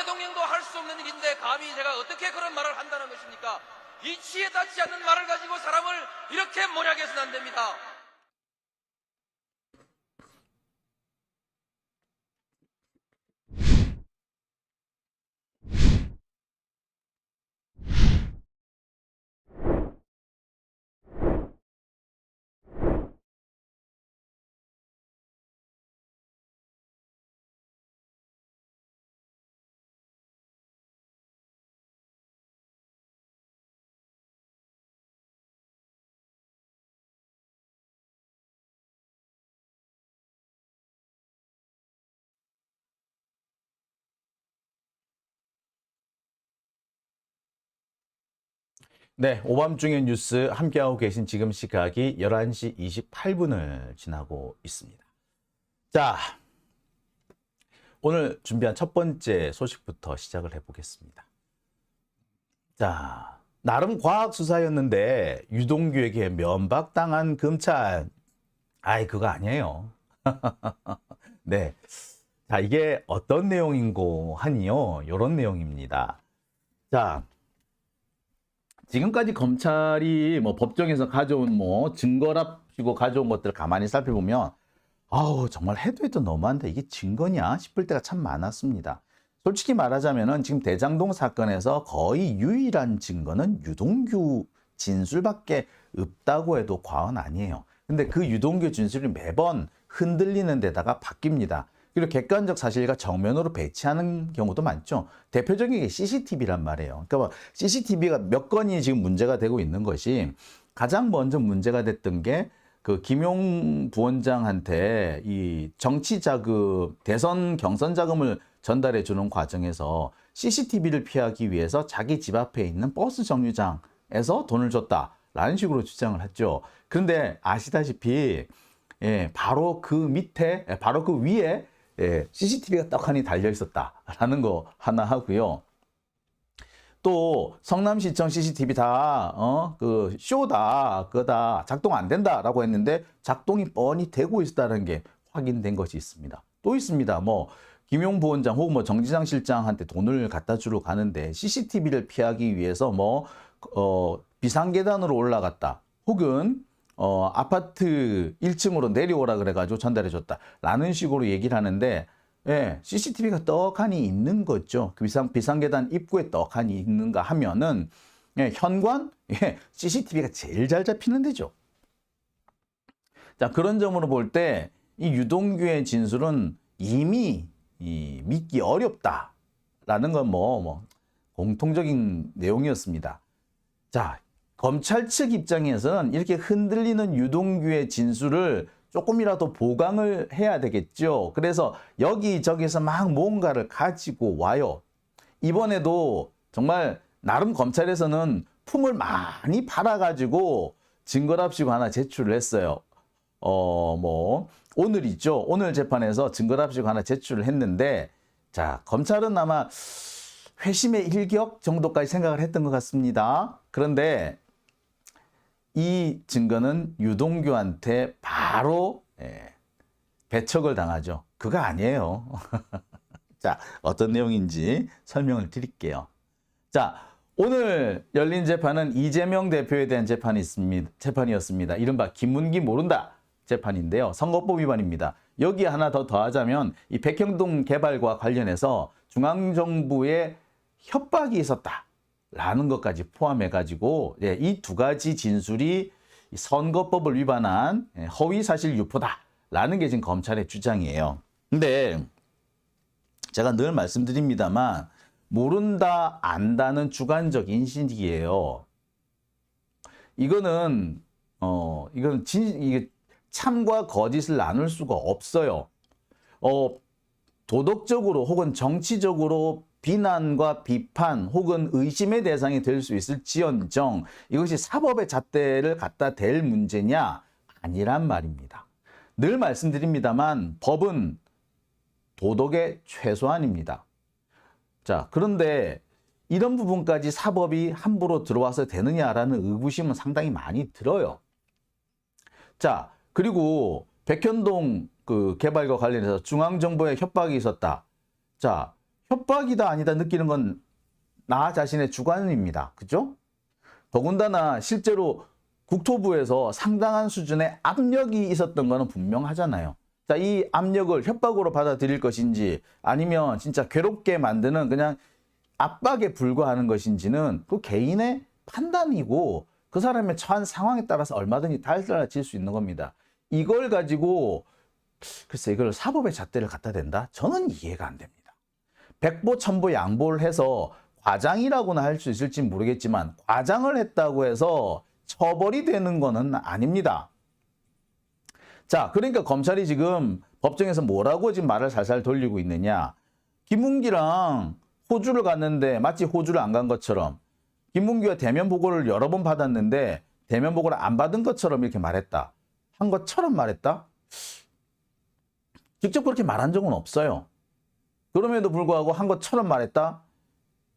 동행도 할 수 없는 일인데 감히 제가 어떻게 그런 말을 한다는 것입니까? 이치에 닿지 않는 말을 가지고 사람을 이렇게 몰약해서는 안 됩니다. 네, 오밤중의 뉴스 함께하고 계신 지금 시각이 11시 28분을 지나고 있습니다. 자, 오늘 준비한 첫 번째 소식부터 시작을 해보겠습니다. 자, 나름 과학수사였는데 유동규에게 면박당한 검찰. 아이, 그거 아니에요. 네. 자, 이게 어떤 내용인고 하니요. 이런 내용입니다. 자, 지금까지 검찰이 뭐 법정에서 가져온 뭐 증거랍시고 가져온 것들을 가만히 살펴보면 아우 정말 해도 너무한데 이게 증거냐 싶을 때가 참 많았습니다. 솔직히 말하자면은 지금 대장동 사건에서 거의 유일한 증거는 유동규 진술밖에 없다고 해도 과언 아니에요. 근데 그 유동규 진술이 매번 흔들리는 데다가 바뀝니다. 그리고 객관적 사실과 정면으로 배치하는 경우도 많죠. 대표적인 게 CCTV란 말이에요. 그러니까 CCTV가 몇 건이 지금 문제가 되고 있는 것이 가장 먼저 문제가 됐던 게 그 김용 부원장한테 이 정치 자금, 대선 경선 자금을 전달해 주는 과정에서 CCTV를 피하기 위해서 자기 집 앞에 있는 버스 정류장에서 돈을 줬다라는 식으로 주장을 했죠. 그런데 아시다시피 바로 그 밑에, 바로 그 위에 CCTV가 떡하니 달려 있었다라는 거 하나 하고요. 또 성남시청 CCTV 다 그 쇼다, 그거다, 작동 안 된다라고 했는데 작동이 뻔히 되고 있다는 게 확인된 것이 있습니다. 또 있습니다. 뭐 김용 부원장 혹은 뭐 정지장 실장한테 돈을 갖다 주러 가는데 CCTV를 피하기 위해서 뭐 비상계단으로 올라갔다, 혹은 아파트 1층으로 내려오라 그래가지고 전달해 줬다라는 식으로 얘기를 하는데, CCTV가 떡하니 있는 거죠. 그 비상계단 입구에 떡하니 있는가 하면은, 현관, CCTV가 제일 잘 잡히는 데죠. 자, 그런 점으로 볼 때 이 유동규의 진술은 이미 믿기 어렵다라는 건 뭐 공통적인 내용이었습니다. 자, 검찰 측 입장에서는 이렇게 흔들리는 유동규의 진술을 조금이라도 보강을 해야 되겠죠. 그래서 여기저기서 막 뭔가를 가지고 와요. 이번에도 정말 나름 검찰에서는 품을 많이 팔아가지고 증거랍시고 하나 제출을 했어요. 뭐 오늘이죠. 오늘 재판에서 증거랍시고 하나 제출을 했는데, 자, 검찰은 아마 회심의 일격 정도까지 생각을 했던 것 같습니다. 그런데 이 증거는 유동규한테 바로 배척을 당하죠. 그거 아니에요. 자, 어떤 내용인지 설명을 드릴게요. 자, 오늘 열린 재판은 이재명 대표에 대한 재판이었습니다. 이른바 김문기 모른다 재판인데요. 선거법 위반입니다. 여기에 하나 더 더하자면 이 백현동 개발과 관련해서 중앙정부의 협박이 있었다라는 것까지 포함해가지고 이 두 가지 진술이 선거법을 위반한 허위사실 유포다라는 게 지금 검찰의 주장이에요. 근데 제가 늘 말씀드립니다만 모른다, 안다는 주관적 인식이에요. 이거는 이게 참과 거짓을 나눌 수가 없어요. 도덕적으로 혹은 정치적으로 비난과 비판 혹은 의심의 대상이 될 수 있을지언정 이것이 사법의 잣대를 갖다 댈 문제냐? 아니란 말입니다. 늘 말씀드립니다만 법은 도덕의 최소한입니다. 자, 그런데 이런 부분까지 사법이 함부로 들어와서 되느냐라는 의구심은 상당히 많이 들어요. 자, 그리고 백현동 그 개발과 관련해서 중앙정부의 협박이 있었다. 자, 협박이다 아니다 느끼는 건 나 자신의 주관입니다. 그죠? 더군다나 실제로 국토부에서 상당한 수준의 압력이 있었던 거는 분명하잖아요. 자, 이 압력을 협박으로 받아들일 것인지 아니면 진짜 괴롭게 만드는 그냥 압박에 불과하는 것인지는 그 개인의 판단이고 그 사람의 처한 상황에 따라서 얼마든지 달라질 수 있는 겁니다. 이걸 가지고 글쎄 이걸 사법의 잣대를 갖다 댄다? 저는 이해가 안 됩니다. 백보 천보 양보를 해서 과장이라고는 할 수 있을지 모르겠지만 과장을 했다고 해서 처벌이 되는 거는 아닙니다. 자, 그러니까 검찰이 지금 법정에서 뭐라고 지금 말을 살살 돌리고 있느냐. 김문기랑 호주를 갔는데 마치 호주를 안 간 것처럼 김문기와 대면 보고를 여러 번 받았는데 대면 보고를 안 받은 것처럼 이렇게 말했다. 한 것처럼 말했다? 직접 그렇게 말한 적은 없어요. 그럼에도 불구하고 한 것처럼 말했다?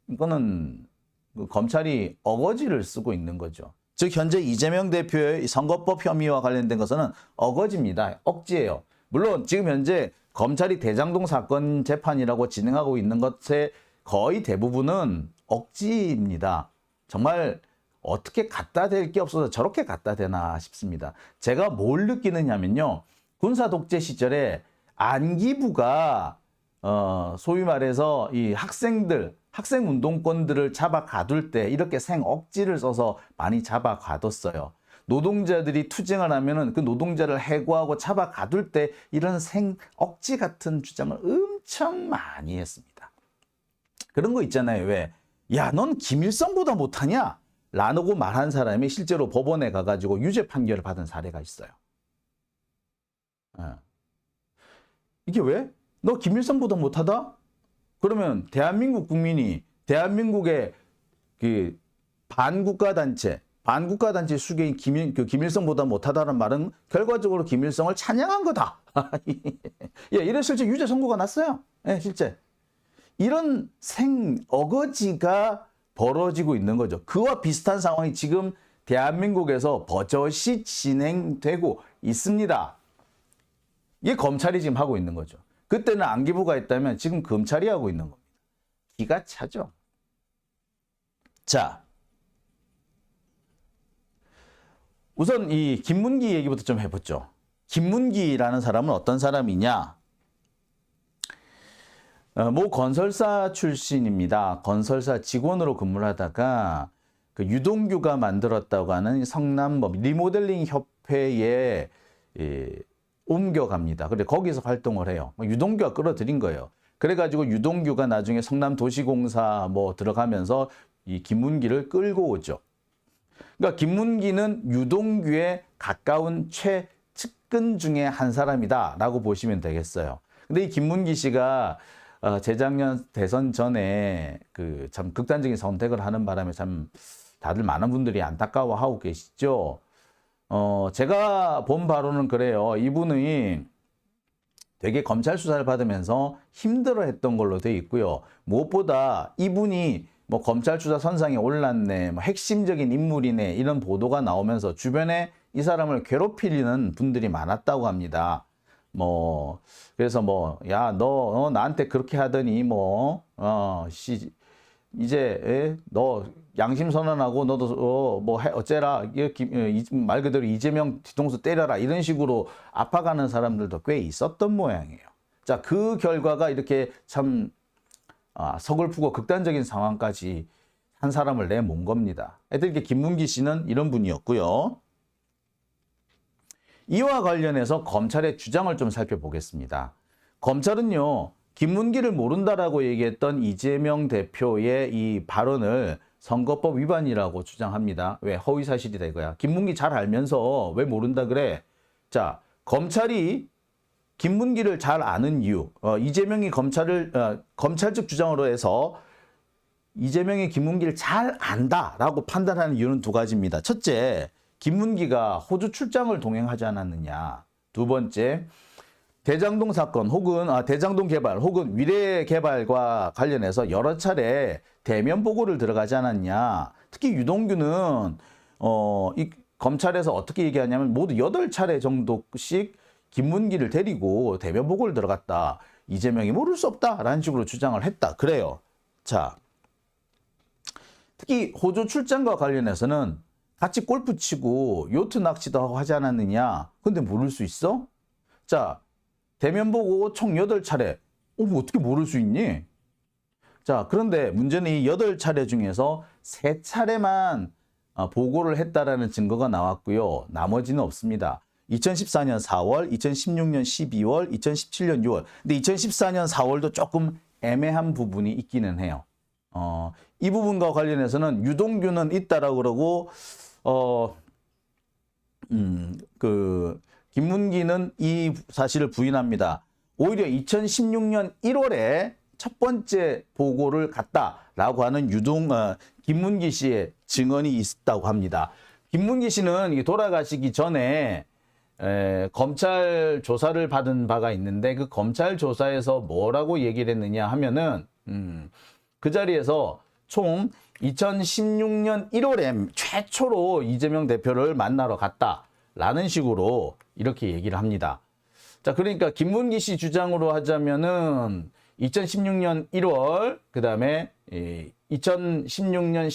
이거는 검찰이 어거지를 쓰고 있는 거죠. 즉 현재 이재명 대표의 선거법 혐의와 관련된 것은 어거지입니다. 억지예요. 물론 지금 현재 검찰이 대장동 사건 재판이라고 진행하고 있는 것의 거의 대부분은 억지입니다. 정말 어떻게 갖다 댈 게 없어서 저렇게 갖다 대나 싶습니다. 제가 뭘 느끼느냐면요. 군사 독재 시절에 안기부가 소위 말해서 이 학생 운동권들을 잡아 가둘 때 이렇게 생 억지를 써서 많이 잡아 가뒀어요. 노동자들이 투쟁을 하면은 그 노동자를 해고하고 잡아 가둘 때 이런 생 억지 같은 주장을 엄청 많이 했습니다. 그런 거 있잖아요. 왜? 야, 넌 김일성보다 못하냐? 라고 말한 사람이 실제로 법원에 가가지고 유죄 판결을 받은 사례가 있어요. 이게 왜? 너 김일성보다 못하다? 그러면 대한민국 국민이 대한민국의 그 반국가 단체 수계인 김일성보다 못하다는 말은 결과적으로 김일성을 찬양한 거다. 예, 이래 실제 유죄 선고가 났어요. 예, 실제. 이런 어거지가 벌어지고 있는 거죠. 그와 비슷한 상황이 지금 대한민국에서 버젓이 진행되고 있습니다. 이게 검찰이 지금 하고 있는 거죠. 그때는 안기부가 있다면 지금 검찰이 하고 있는 겁니다. 기가 차죠. 자, 우선 이 김문기 얘기부터 좀 해보죠. 김문기라는 사람은 어떤 사람이냐? 모 건설사 출신입니다. 건설사 직원으로 근무를 하다가 그 유동규가 만들었다고 하는 성남 리모델링 협회에 옮겨갑니다. 그래 거기서 활동을 해요. 유동규가 끌어들인 거예요. 그래가지고 유동규가 나중에 성남도시공사 들어가면서 이 김문기를 끌고 오죠. 그러니까 김문기는 유동규의 가까운 최측근 중에 한 사람이다라고 보시면 되겠어요. 근데 이 김문기 씨가 재작년 대선 전에 그 참 극단적인 선택을 하는 바람에 참 다들 많은 분들이 안타까워하고 계시죠. 제가 본 바로는 그래요. 이분이 되게 검찰 수사를 받으면서 힘들어했던 걸로 돼 있고요. 무엇보다 이분이 검찰 수사 선상에 올랐네, 핵심적인 인물이네 이런 보도가 나오면서 주변에 이 사람을 괴롭히는 분들이 많았다고 합니다. 그래서 야, 너 나한테 그렇게 하더니 이제 너 양심 선언하고 너도 어째라 말 그대로 이재명 뒤통수 때려라 이런 식으로 아파가는 사람들도 꽤 있었던 모양이에요. 자, 그 결과가 이렇게 참 서글프고 극단적인 상황까지 한 사람을 내몬 겁니다. 이렇게 김문기 씨는 이런 분이었고요. 이와 관련해서 검찰의 주장을 좀 살펴보겠습니다. 검찰은요, 김문기를 모른다라고 얘기했던 이재명 대표의 이 발언을 선거법 위반이라고 주장합니다. 왜? 허위사실이다 이거야. 김문기 잘 알면서 왜 모른다 그래? 자, 검찰이 김문기를 잘 아는 이유, 이재명이 검찰 측 주장으로 해서 이재명이 김문기를 잘 안다라고 판단하는 이유는 두 가지입니다. 첫째, 김문기가 호주 출장을 동행하지 않았느냐. 두 번째, 대장동 사건 혹은 대장동 개발 혹은 위례 개발과 관련해서 여러 차례 대면 보고를 들어가지 않았냐. 특히 유동규는 이 검찰에서 어떻게 얘기하냐면 모두 8차례 정도씩 김문기를 데리고 대면 보고를 들어갔다. 이재명이 모를 수 없다라는 식으로 주장을 했다. 그래요. 자, 특히 호주 출장과 관련해서는 같이 골프 치고 요트 낚시도 하고 하지 않았느냐. 근데 모를 수 있어? 자, 대면 보고 총 8차례. 뭐 어떻게 모를 수 있니? 자, 그런데 문제는 이 8차례 중에서 3차례만 보고를 했다라는 증거가 나왔고요. 나머지는 없습니다. 2014년 4월, 2016년 12월, 2017년 6월. 근데 2014년 4월도 조금 애매한 부분이 있기는 해요. 이 부분과 관련해서는 유동규는 있다라고 그러고, 김문기는 이 사실을 부인합니다. 오히려 2016년 1월에 첫 번째 보고를 갔다라고 하는 김문기 씨의 증언이 있다고 합니다. 김문기 씨는 돌아가시기 전에 검찰 조사를 받은 바가 있는데 그 검찰 조사에서 뭐라고 얘기를 했느냐 하면은 그 자리에서 총 2016년 1월에 최초로 이재명 대표를 만나러 갔다라는 식으로 이렇게 얘기를 합니다. 자, 그러니까 김문기 씨 주장으로 하자면은 2016년 1월, 그 다음에 2016년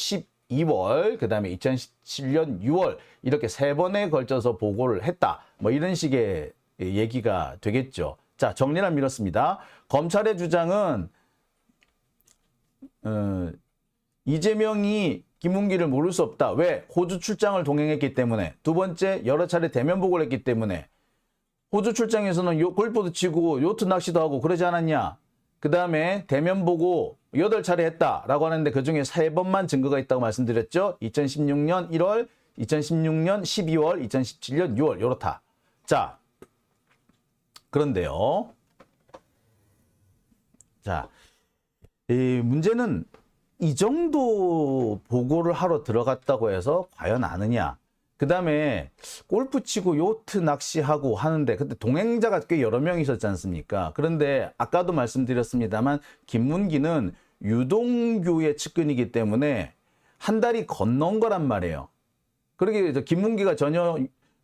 12월, 그 다음에 2017년 6월 이렇게 3번에 걸쳐서 보고를 했다. 뭐 이런 식의 얘기가 되겠죠. 자, 정리를 이렇습니다. 검찰의 주장은 이재명이 김문기를 모를 수 없다. 왜? 호주 출장을 동행했기 때문에. 두 번째, 여러 차례 대면 보고를 했기 때문에. 호주 출장에서는 골프도 치고 요트 낚시도 하고 그러지 않았냐? 그 다음에 대면 보고 8차례 했다라고 하는데 그중에 3번만 증거가 있다고 말씀드렸죠. 2016년 1월, 2016년 12월, 2017년 6월 요렇다. 자, 그런데요. 자, 이 문제는 이 정도 보고를 하러 들어갔다고 해서 과연 아느냐. 그 다음에 골프 치고 요트 낚시하고 하는데 그때 동행자가 꽤 여러 명 있었지 않습니까? 그런데 아까도 말씀드렸습니다만 김문기는 유동규의 측근이기 때문에 한 달이 건넌 거란 말이에요. 그러게 김문기가 전혀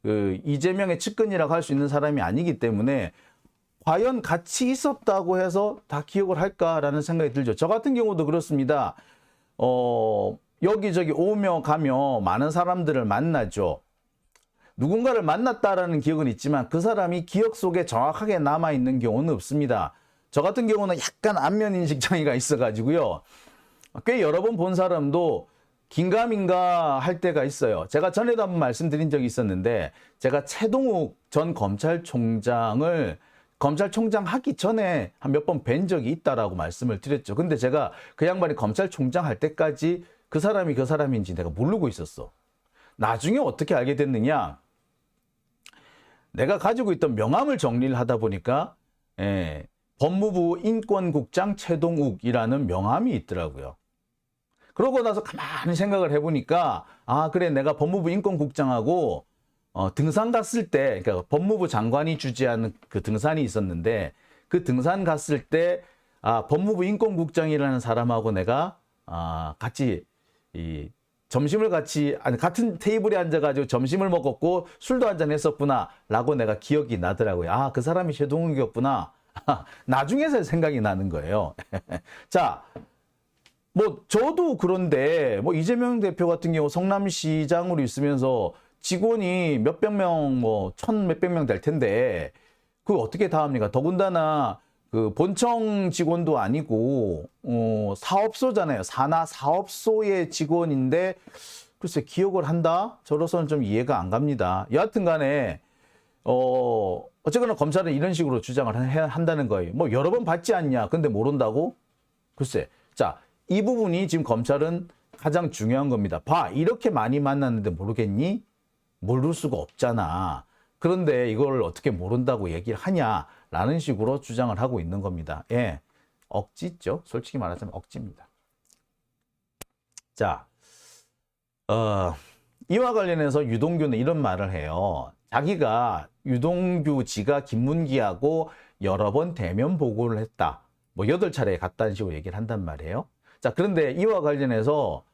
이재명의 측근이라고 할 수 있는 사람이 아니기 때문에 과연 같이 있었다고 해서 다 기억을 할까라는 생각이 들죠. 저 같은 경우도 그렇습니다. 여기저기 오며 가며 많은 사람들을 만나죠. 누군가를 만났다라는 기억은 있지만 그 사람이 기억 속에 정확하게 남아있는 경우는 없습니다. 저 같은 경우는 약간 안면인식 장애가 있어가지고요. 꽤 여러 번 본 사람도 긴가민가 할 때가 있어요. 제가 전에도 한번 말씀드린 적이 있었는데 제가 최동욱 전 검찰총장을 검찰총장 하기 전에 한 몇 번 뵌 적이 있다라고 말씀을 드렸죠. 근데 제가 그 양반이 검찰총장 할 때까지 그 사람이 그 사람인지 내가 모르고 있었어. 나중에 어떻게 알게 됐느냐? 내가 가지고 있던 명함을 정리를 하다 보니까 법무부 인권국장 최동욱이라는 명함이 있더라고요. 그러고 나서 가만히 생각을 해보니까 아 그래 내가 법무부 인권국장하고 등산 갔을 때 그러니까 법무부 장관이 주재하는 그 등산이 있었는데 그 등산 갔을 때 법무부 인권국장이라는 사람하고 내가 같이 점심을 같은 테이블에 앉아가지고 점심을 먹었고 술도 한잔 했었구나라고 내가 기억이 나더라고요. 그 사람이 최동욱이었구나. 나중에서 생각이 나는 거예요. 자, 뭐 저도 그런데 뭐 이재명 대표 같은 경우 성남시장으로 있으면서 직원이 몇백 명, 뭐 천 몇백 명 될 텐데 그걸 어떻게 다 합니까? 더군다나 그 본청 직원도 아니고 사업소잖아요. 산하 사업소의 직원인데 글쎄 기억을 한다? 저로서는 좀 이해가 안 갑니다. 여하튼 간에 어쨌거나 검찰은 이런 식으로 주장을 한다는 거예요. 뭐 여러 번 받지 않냐? 근데 모른다고? 글쎄. 자, 이 부분이 지금 검찰은 가장 중요한 겁니다. 이렇게 많이 만났는데 모르겠니? 모를 수가 없잖아. 그런데 이걸 어떻게 모른다고 얘기를 하냐라는 식으로 주장을 하고 있는 겁니다. 예, 억지죠. 솔직히 말하자면 억지입니다. 자, 이와 관련해서 유동규는 이런 말을 해요. 자기가 지가 김문기하고 여러 번 대면 보고를 했다. 뭐 8차례 갔다는 식으로 얘기를 한단 말이에요. 자, 그런데 이와 관련해서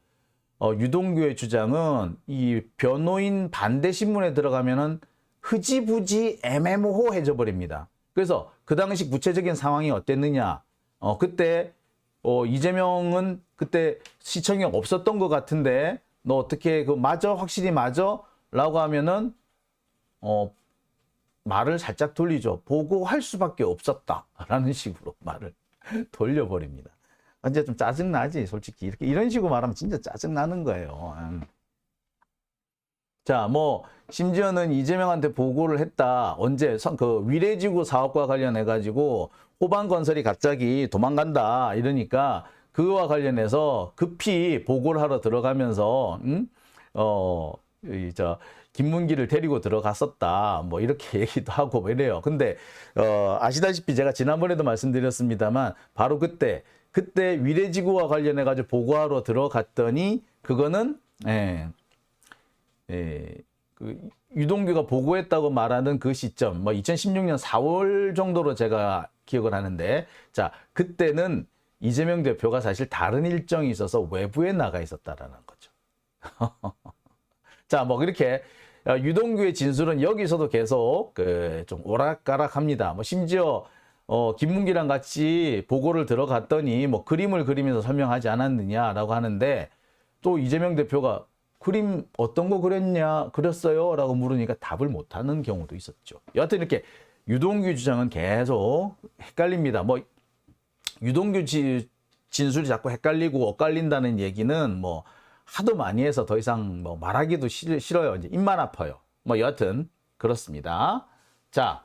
유동규의 주장은 이 변호인 반대 신문에 들어가면은 흐지부지 애매모호해져 버립니다. 그래서 그 당시 구체적인 상황이 어땠느냐. 그때 이재명은 그때 시청이 없었던 것 같은데 너 어떻게 그 맞아? 확실히 맞아? 라고 하면은 말을 살짝 돌리죠. 보고할 수밖에 없었다라는 식으로 말을 돌려버립니다. 이제 좀 짜증나지, 솔직히. 이런 식으로 말하면 진짜 짜증나는 거예요. 자, 뭐, 심지어는 이재명한테 보고를 했다. 언제? 그 위례지구 사업과 관련해가지고 호반건설이 갑자기 도망간다. 이러니까 그거와 관련해서 급히 보고를 하러 들어가면서, 김문기를 데리고 들어갔었다. 뭐 이렇게 얘기도 하고 뭐 이래요. 근데 아시다시피 제가 지난번에도 말씀드렸습니다만 바로 그때 위례지구와 관련해 가지고 보고하러 들어갔더니 그거는 그 유동규가 보고했다고 말하는 그 시점, 뭐 2016년 4월 정도로 제가 기억을 하는데, 자, 그때는 이재명 대표가 사실 다른 일정이 있어서 외부에 나가 있었다라는 거죠. 자, 뭐 이렇게 유동규의 진술은 여기서도 계속 좀 오락가락합니다. 뭐 심지어 김문기랑 같이 보고를 들어갔더니 뭐 그림을 그리면서 설명하지 않았느냐라고 하는데, 또 이재명 대표가 그림 어떤 거 그렸어요? 라고 물으니까 답을 못하는 경우도 있었죠. 여하튼 이렇게 유동규 주장은 계속 헷갈립니다. 뭐 유동규 진술이 자꾸 헷갈리고 엇갈린다는 얘기는 뭐 하도 많이 해서 더 이상 뭐 말하기도 싫어요. 이제 입만 아파요. 뭐 여하튼 그렇습니다. 자,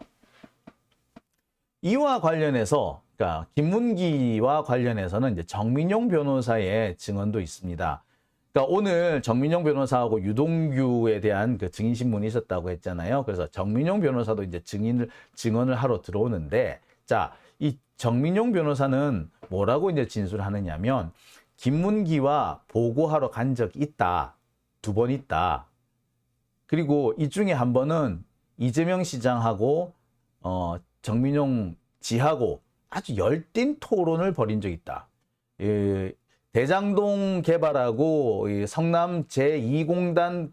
이와 관련해서, 그러니까 김문기와 관련해서는 이제 정민용 변호사의 증언도 있습니다. 그러니까 오늘 정민용 변호사하고 유동규에 대한 그 증인 신문이 있었다고 했잖아요. 그래서 정민용 변호사도 이제 증언을 하러 들어오는데, 자, 이 정민용 변호사는 뭐라고 이제 진술하느냐면, 김문기와 보고하러 간 적이 있다. 2번 있다. 그리고 이 중에 한 번은 이재명 시장하고 정민용 지하고 아주 열띤 토론을 벌인 적이 있다. 대장동 개발하고 성남 제2공단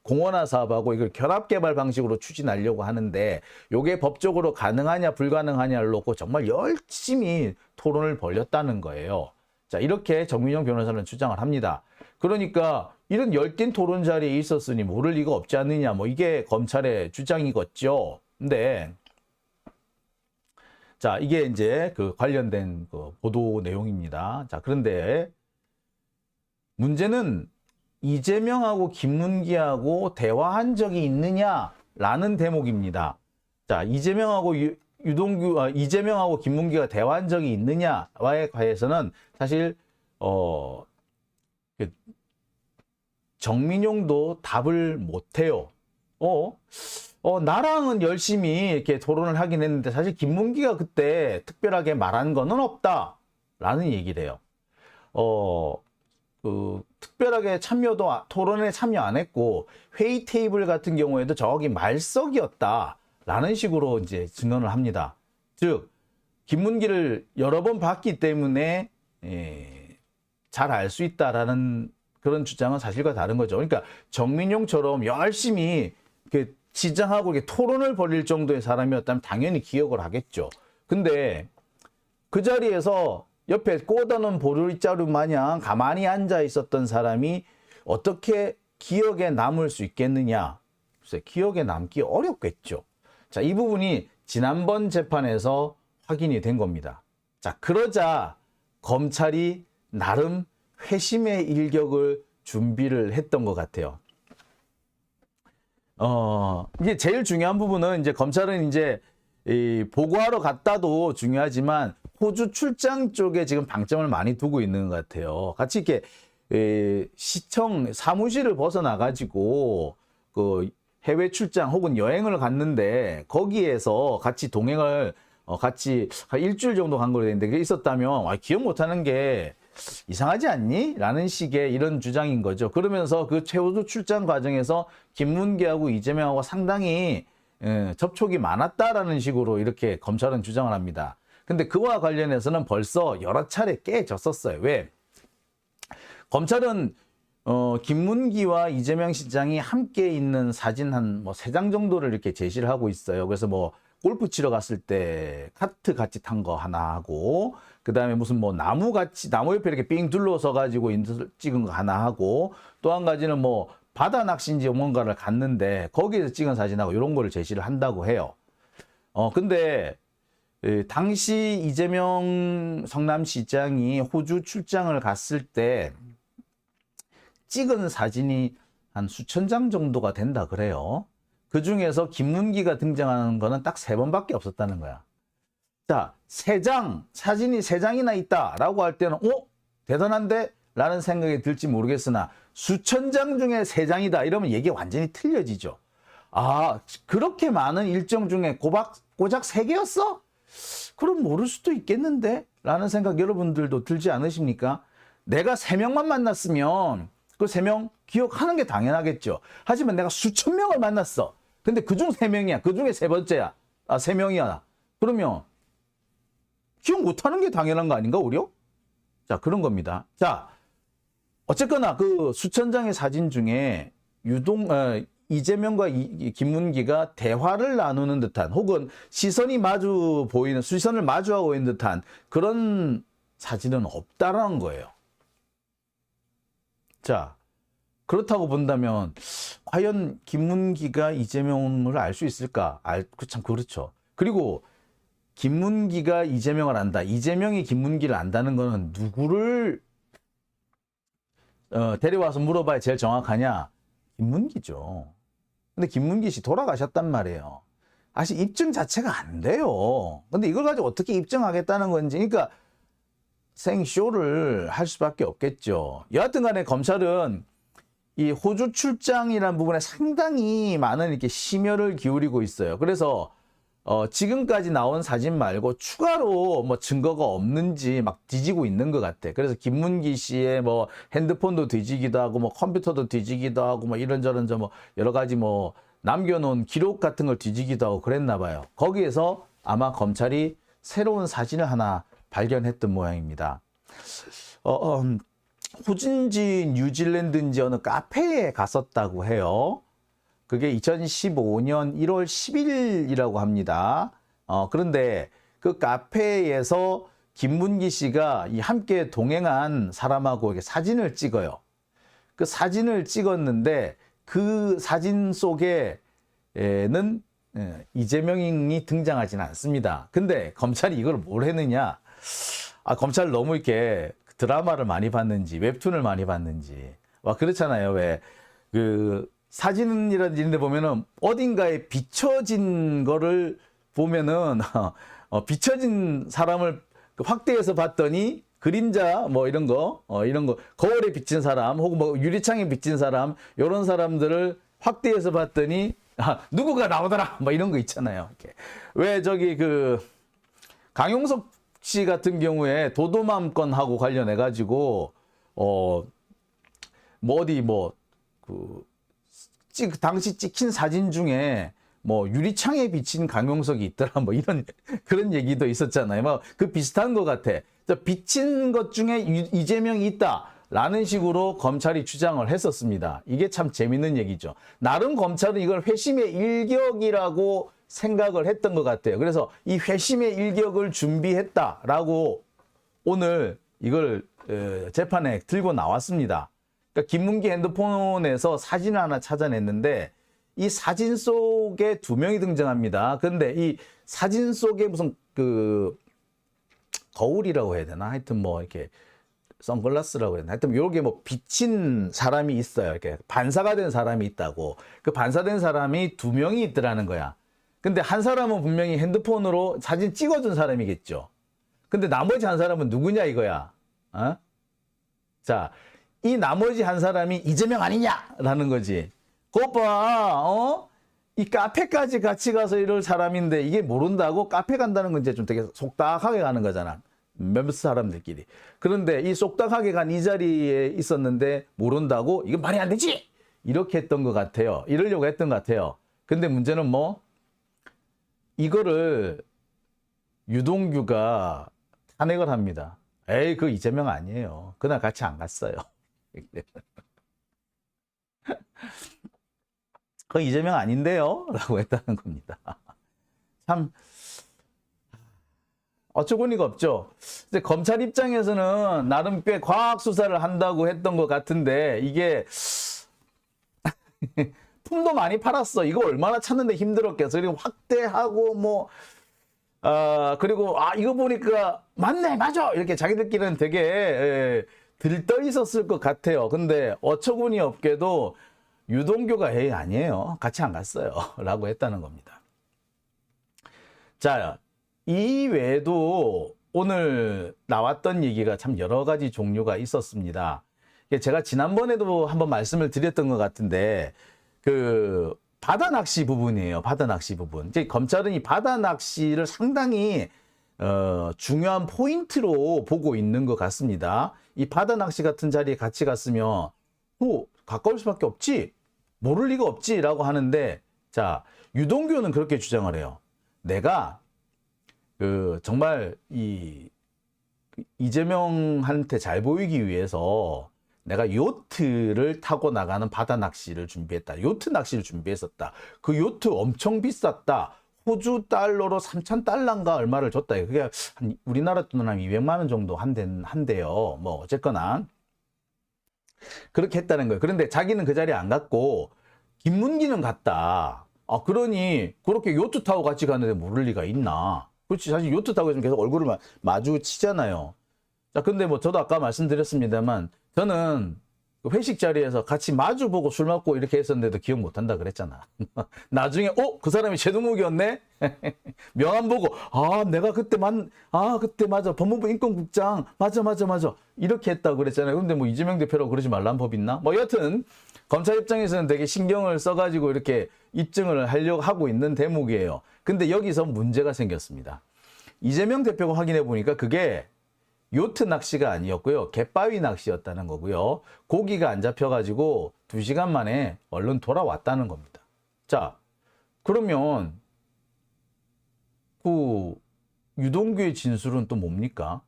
공원화 사업하고 이걸 결합 개발 방식으로 추진하려고 하는데, 요게 법적으로 가능하냐 불가능하냐를 놓고 정말 열심히 토론을 벌였다는 거예요. 자, 이렇게 정민용 변호사는 주장을 합니다. 그러니까 이런 열띤 토론 자리에 있었으니 모를 리가 없지 않느냐, 뭐 이게 검찰의 주장이겠죠. 근데 자, 이게 이제 그 관련된 그 보도 내용입니다. 자, 그런데 문제는 이재명하고 김문기하고 대화한 적이 있느냐라는 대목입니다. 자, 이재명하고 김문기가 대화한 적이 있느냐에 관해서는 사실 정민용도 답을 못해요. 나랑은 열심히 이렇게 토론을 하긴 했는데 사실 김문기가 그때 특별하게 말한 거는 없다라는 얘기를 해요. 특별하게 토론에 참여 안 했고 회의 테이블 같은 경우에도 저기 말석이었다라는 식으로 이제 증언을 합니다. 즉 김문기를 여러 번 봤기 때문에 잘 알 수 있다라는 그런 주장은 사실과 다른 거죠. 그러니까 정민용처럼 열심히 지장하고 이렇게 토론을 벌일 정도의 사람이었다면 당연히 기억을 하겠죠. 근데 그 자리에서 옆에 꽂아놓은 보릿자루 마냥 가만히 앉아 있었던 사람이 어떻게 기억에 남을 수 있겠느냐? 글쎄, 기억에 남기 어렵겠죠. 자, 이 부분이 지난번 재판에서 확인이 된 겁니다. 자, 그러자 검찰이 나름 회심의 일격을 준비를 했던 것 같아요. 이게 제일 중요한 부분은 이제 검찰은 이제 보고하러 갔다도 중요하지만 호주 출장 쪽에 지금 방점을 많이 두고 있는 것 같아요. 같이 이렇게 시청 사무실을 벗어나가지고 그 해외 출장 혹은 여행을 갔는데 거기에서 같이 동행을 같이 한 일주일 정도 간 걸로 되는데 그게 있었다면 기억 못하는 게 이상하지 않니? 라는 식의 이런 주장인 거죠. 그러면서 그 최우수 출장 과정에서 김문기하고 이재명하고 상당히 접촉이 많았다라는 식으로 이렇게 검찰은 주장을 합니다. 근데 그와 관련해서는 벌써 여러 차례 깨졌었어요. 왜? 검찰은 김문기와 이재명 시장이 함께 있는 사진 한 3장 정도를 이렇게 제시를 하고 있어요. 그래서 뭐 골프 치러 갔을 때 카트 같이 탄 거 하나 하고, 그 다음에 무슨 뭐 나무 옆에 이렇게 삥 둘러서 가지고 찍은 거 하나 하고, 또 한 가지는 뭐 바다 낚시인지 뭔가를 갔는데 거기에서 찍은 사진하고 이런 거를 제시를 한다고 해요. 근데 당시 이재명 성남시장이 호주 출장을 갔을 때 찍은 사진이 한 수천 장 정도가 된다 그래요. 그 중에서 김문기가 등장하는 거는 딱 3번밖에 없었다는 거야. 자, 사진이 3장이나 있다라고 할 때는 대단한데? 라는 생각이 들지 모르겠으나 수천 장 중에 3장이다 이러면 얘기 완전히 틀려지죠. 아, 그렇게 많은 일정 중에 고작 3개였어? 그럼 모를 수도 있겠는데? 라는 생각 여러분들도 들지 않으십니까? 내가 3명만 만났으면 그 3명 기억하는 게 당연하겠죠. 하지만 내가 수천 명을 만났어. 근데 그중 3명이야. 그중에 3번째야. 3명이야. 그러면 기억 못하는 게 당연한 거 아닌가, 오히려? 자, 그런 겁니다. 자, 어쨌거나 그 수천 장의 사진 중에 이재명과 김문기가 대화를 나누는 듯한 혹은 시선을 마주하고 있는 듯한 그런 사진은 없다라는 거예요. 자, 그렇다고 본다면 과연 김문기가 이재명을 알 수 있을까? 참 그렇죠. 그리고 김문기가 이재명을 안다. 이재명이 김문기를 안다는 거는 누구를 데려와서 물어봐야 제일 정확하냐? 김문기죠. 근데 김문기 씨 돌아가셨단 말이에요. 사실 입증 자체가 안 돼요. 근데 이걸 가지고 어떻게 입증하겠다는 건지, 그러니까 생쇼를 할 수밖에 없겠죠. 여하튼 간에 검찰은 이 호주 출장이라는 부분에 상당히 많은 이렇게 심혈을 기울이고 있어요. 그래서 지금까지 나온 사진 말고 추가로 뭐 증거가 없는지 막 뒤지고 있는 것 같아. 그래서 김문기 씨의 뭐 핸드폰도 뒤지기도 하고 뭐 컴퓨터도 뒤지기도 하고 뭐 이런저런 뭐 여러 가지 뭐 남겨놓은 기록 같은 걸 뒤지기도 하고 그랬나 봐요. 거기에서 아마 검찰이 새로운 사진을 하나 발견했던 모양입니다. 호주인지 뉴질랜드인지 어느 카페에 갔었다고 해요. 그게 2015년 1월 10일이라고 합니다. 그런데 그 카페에서 김문기 씨가 함께 동행한 사람하고 이렇게 사진을 찍어요. 그 사진을 찍었는데 그 사진 속에는 이재명이 등장하지는 않습니다. 근데 검찰이 이걸 뭘 했느냐? 검찰 너무 이렇게 드라마를 많이 봤는지 웹툰을 많이 봤는지 그렇잖아요. 왜 그 사진이라든지 이런 데 보면은 어딘가에 비춰진 거를 보면은 비춰진 사람을 확대해서 봤더니 그림자 뭐 이런 거 거울에 비친 사람 혹은 뭐 유리창에 비친 사람 이런 사람들을 확대해서 봤더니 누구가 나오더라 뭐 이런 거 있잖아요. 이렇게. 왜 저기 그 강용석 씨 같은 경우에 도도맘 건하고 관련해 가지고 당시 찍힌 사진 중에 뭐 유리창에 비친 강용석이 있더라 뭐 이런 그런 얘기도 있었잖아요. 뭐 그 비슷한 것 같아. 비친 것 중에 이재명이 있다라는 식으로 검찰이 주장을 했었습니다. 이게 참 재밌는 얘기죠. 나름 검찰은 이걸 회심의 일격이라고 생각을 했던 것 같아요. 그래서 이 회심의 일격을 준비했다라고 오늘 이걸 재판에 들고 나왔습니다. 그러니까 김문기 핸드폰에서 사진을 하나 찾아냈는데 이 사진 속에 2명이 등장합니다. 그런데 이 사진 속에 무슨 그 거울이라고 해야 되나? 하여튼 뭐 이렇게 선글라스라고 해야 되나? 하여튼 요게 뭐 비친 사람이 있어요. 이렇게 반사가 된 사람이 있다고. 그 반사된 사람이 2명이 있더라는 거야. 근데 한 사람은 분명히 핸드폰으로 사진 찍어준 사람이겠죠. 근데 나머지 한 사람은 누구냐 이거야. 자, 이 나머지 한 사람이 이재명 아니냐라는 거지. 그것 봐, 이 카페까지 같이 가서 이럴 사람인데 이게 모른다고? 카페 간다는 건 이제 좀 되게 속닥하게 가는 거잖아. 몇몇 사람들끼리. 그런데 이 속닥하게 간 이 자리에 있었는데 모른다고? 이건 말이 안 되지! 이렇게 했던 것 같아요. 이러려고 했던 것 같아요. 근데 문제는 뭐? 이거를 유동규가 탄핵을 합니다. 에이, 그 이재명 아니에요. 그날 같이 안 갔어요. 그 이재명 아닌데요? 라고 했다는 겁니다. 참 어처구니가 없죠. 근데 검찰 입장에서는 나름 꽤 과학 수사를 한다고 했던 것 같은데 이게 품도 많이 팔았어. 이거 얼마나 찾는데 힘들었겠어. 그리고 확대하고 뭐 그리고 이거 보니까 맞네, 맞아. 이렇게 자기들끼리는 되게 들떠 있었을 것 같아요. 근데 어처구니 없게도 유동규가 에이 아니에요. 같이 안 갔어요. 라고 했다는 겁니다. 자, 이 외에도 오늘 나왔던 얘기가 참 여러 가지 종류가 있었습니다. 제가 지난번에도 한번 말씀을 드렸던 것 같은데 그 바다 낚시 부분이에요. 바다 낚시 부분. 이제 검찰은 이 바다 낚시를 상당히 중요한 포인트로 보고 있는 것 같습니다. 이 바다 낚시 같은 자리에 같이 갔으면 가까울 수밖에 없지, 모를 리가 없지라고 하는데, 자, 유동규는 그렇게 주장을 해요. 내가 정말 이재명한테 잘 보이기 위해서 내가 요트를 타고 나가는 바다 낚시를 준비했다. 요트 낚시를 준비했었다. 그 요트 엄청 비쌌다. 호주 달러로 3,000달러인가 얼마를 줬다. 그게 한 우리나라 돈으로 한 200만 원 정도 한대요. 뭐 어쨌거나 그렇게 했다는 거예요. 그런데 자기는 그 자리에 안 갔고 김문기는 갔다. 그러니 그렇게 요트 타고 같이 가는데 모를 리가 있나? 그렇지. 사실 요트 타고 있으면 계속 얼굴을 마주치잖아요. 자, 근데 뭐 저도 아까 말씀드렸습니다만 저는 회식 자리에서 같이 마주보고 술 먹고 이렇게 했었는데도 기억 못한다 그랬잖아. 나중에 그 사람이 최동욱이었네? 명함 보고 내가 그때 그때 맞아. 법무부 인권국장 맞아 이렇게 했다고 그랬잖아요. 근데 뭐 이재명 대표라고 그러지 말라는 법 있나? 뭐 여튼 검찰 입장에서는 되게 신경을 써가지고 이렇게 입증을 하려고 하고 있는 대목이에요. 근데 여기서 문제가 생겼습니다. 이재명 대표가 확인해 보니까 그게 요트 낚시가 아니었고요. 갯바위 낚시였다는 거고요. 고기가 안 잡혀가지고 2시간 만에 얼른 돌아왔다는 겁니다. 자, 그러면 그 유동규의 진술은 또 뭡니까?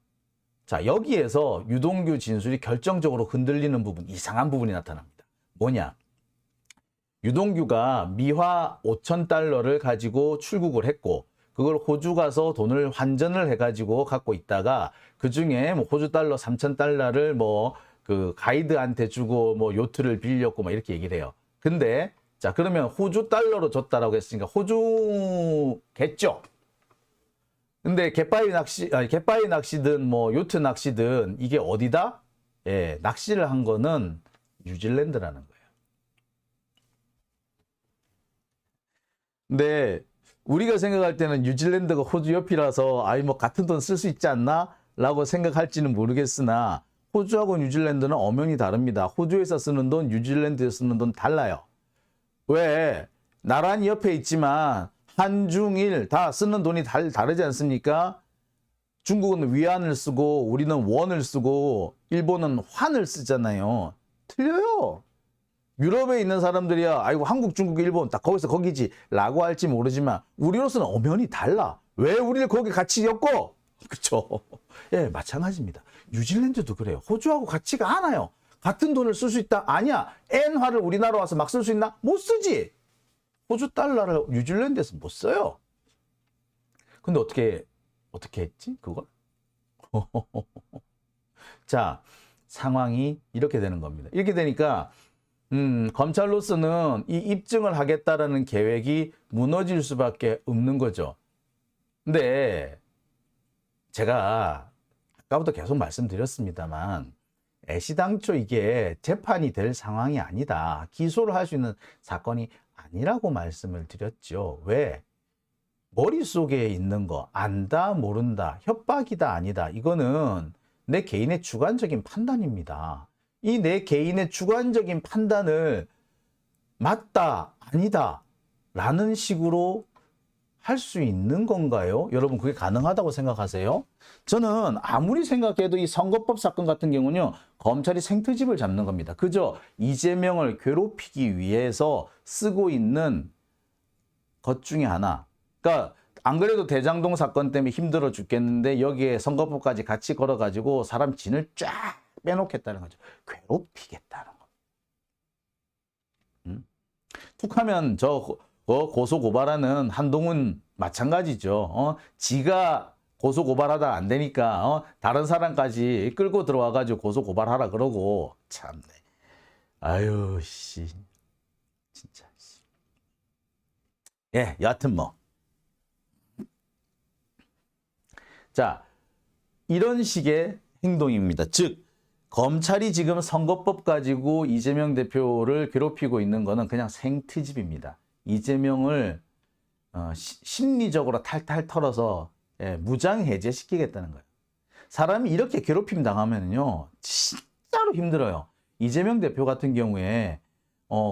자, 여기에서 유동규 진술이 결정적으로 흔들리는 부분, 이상한 부분이 나타납니다. 뭐냐? 유동규가 미화 5,000달러를 가지고 출국을 했고 그걸 호주 가서 돈을 환전을 해가지고 갖고 있다가 그 중에 뭐 호주 달러 3,000달러를 뭐 그 가이드한테 주고 뭐 요트를 빌렸고 뭐 이렇게 얘기를 해요. 근데 자, 그러면 호주 달러로 줬다라고 했으니까 호주겠죠. 근데 갯바위 낚시든 뭐 요트 낚시든 이게 어디다? 예, 낚시를 한 거는 뉴질랜드라는 거예요. 근데 우리가 생각할 때는 뉴질랜드가 호주 옆이라서 뭐 같은 돈 쓸 수 있지 않나? 라고 생각할지는 모르겠으나 호주하고 뉴질랜드는 엄연히 다릅니다. 호주에서 쓰는 돈, 뉴질랜드에서 쓰는 돈 달라요. 왜? 나란히 옆에 있지만 한중일 다 쓰는 돈이 다르지 않습니까? 중국은 위안을 쓰고 우리는 원을 쓰고 일본은 환을 쓰잖아요. 틀려요. 유럽에 있는 사람들이야 아이고 한국, 중국, 일본 딱 거기서 거기지 라고 할지 모르지만 우리로서는 엄연히 달라. 왜 우리를 거기 같이 엮어? 그렇죠. 예, 마찬가지입니다. 뉴질랜드도 그래요. 호주하고 같지가 않아요. 같은 돈을 쓸 수 있다? 아니야. 엔화를 우리나라 와서 막 쓸 수 있나? 못 쓰지. 호주 달러를 뉴질랜드에서 못 써요. 근데 어떻게 했지? 그걸? 자, 상황이 이렇게 되는 겁니다. 이렇게 되니까 검찰로서는 이 입증을 하겠다라는 계획이 무너질 수밖에 없는 거죠. 근데 제가 아까부터 계속 말씀드렸습니다만 애시당초 이게 재판이 될 상황이 아니다. 기소를 할 수 있는 사건이 아니라고 말씀을 드렸죠. 왜? 머릿속에 있는 거 안다 모른다 협박이다 아니다. 이거는 내 개인의 주관적인 판단입니다. 이 내 개인의 주관적인 판단을 맞다 아니다 라는 식으로 할 수 있는 건가요? 여러분 그게 가능하다고 생각하세요? 저는 아무리 생각해도 이 선거법 사건 같은 경우는요. 검찰이 생트집을 잡는 겁니다. 그저 이재명을 괴롭히기 위해서 쓰고 있는 것 중에 하나. 그러니까 안 그래도 대장동 사건 때문에 힘들어 죽겠는데 여기에 선거법까지 같이 걸어가지고 사람 진을 쫙 빼놓겠다는 거죠. 괴롭히겠다는 거. 툭하면 저 고소 고발하는 한동훈 마찬가지죠. 지가 고소 고발하다 안 되니까 다른 사람까지 끌고 들어와 가지고 고소 고발하라 그러고 참네. 아유 씨. 진짜. 예, 여하튼 뭐. 자, 이런 식의 행동입니다. 즉 검찰이 지금 선거법 가지고 이재명 대표를 괴롭히고 있는 거는 그냥 생트집입니다. 이재명을 심리적으로 탈탈 털어서 무장해제시키겠다는 거예요. 사람이 이렇게 괴롭힘 당하면요 진짜로 힘들어요. 이재명 대표 같은 경우에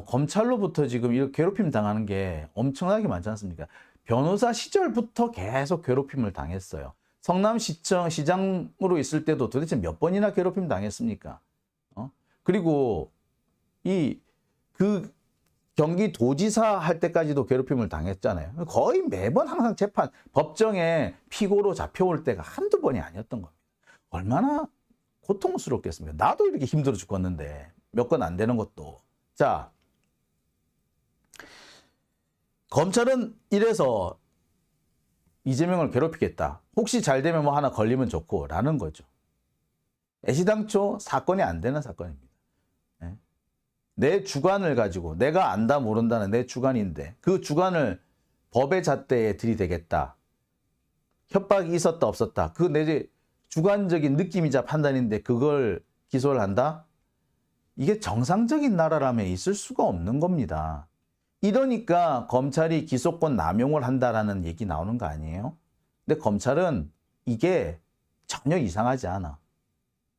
검찰로부터 지금 이렇게 괴롭힘 당하는 게 엄청나게 많지 않습니까? 변호사 시절부터 계속 괴롭힘을 당했어요. 성남시청 시장으로 있을 때도 도대체 몇 번이나 괴롭힘 당했습니까? 그리고 그 경기도지사 할 때까지도 괴롭힘을 당했잖아요. 거의 매번 항상 재판, 법정에 피고로 잡혀올 때가 한두 번이 아니었던 겁니다. 얼마나 고통스럽겠습니까? 나도 이렇게 힘들어 죽겠는데 몇 건 안 되는 것도. 자, 검찰은 이래서 이재명을 괴롭히겠다. 혹시 잘 되면 뭐 하나 걸리면 좋고 라는 거죠. 애시당초 사건이 안 되는 사건입니다. 내 주관을 가지고 내가 안다 모른다는 내 주관인데 그 주관을 법의 잣대에 들이대겠다. 협박이 있었다 없었다. 그 내 주관적인 느낌이자 판단인데 그걸 기소를 한다? 이게 정상적인 나라라면 있을 수가 없는 겁니다. 이러니까 검찰이 기소권 남용을 한다라는 얘기 나오는 거 아니에요? 근데 검찰은 이게 전혀 이상하지 않아.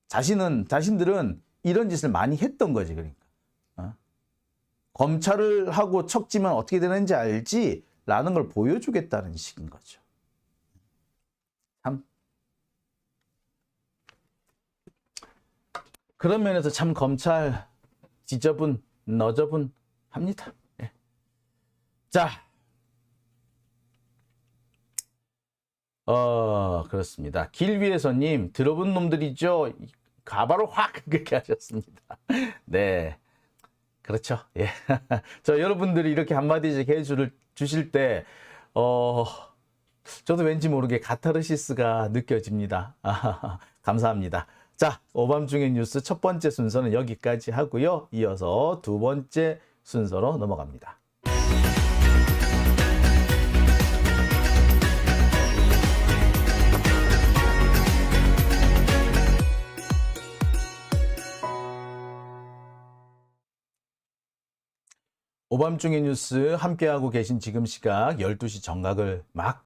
자신들은 이런 짓을 많이 했던 거지, 그러니까. 검찰을 하고 척지면 어떻게 되는지 알지? 라는 걸 보여주겠다는 식인 거죠. 참. 그런 면에서 참 검찰 지저분, 너저분 합니다. 예. 자. 그렇습니다. 길 위에서님, 들어본 놈들이죠? 가바로 확 그렇게 하셨습니다. 네. 그렇죠. 예. 저 여러분들이 이렇게 한마디씩 주실 때, 저도 왠지 모르게 카타르시스가 느껴집니다. 감사합니다. 자, 오밤중의 뉴스 첫 번째 순서는 여기까지 하고요. 이어서 두 번째 순서로 넘어갑니다. 오밤중의 뉴스 함께하고 계신 지금 시각 12시 정각을 막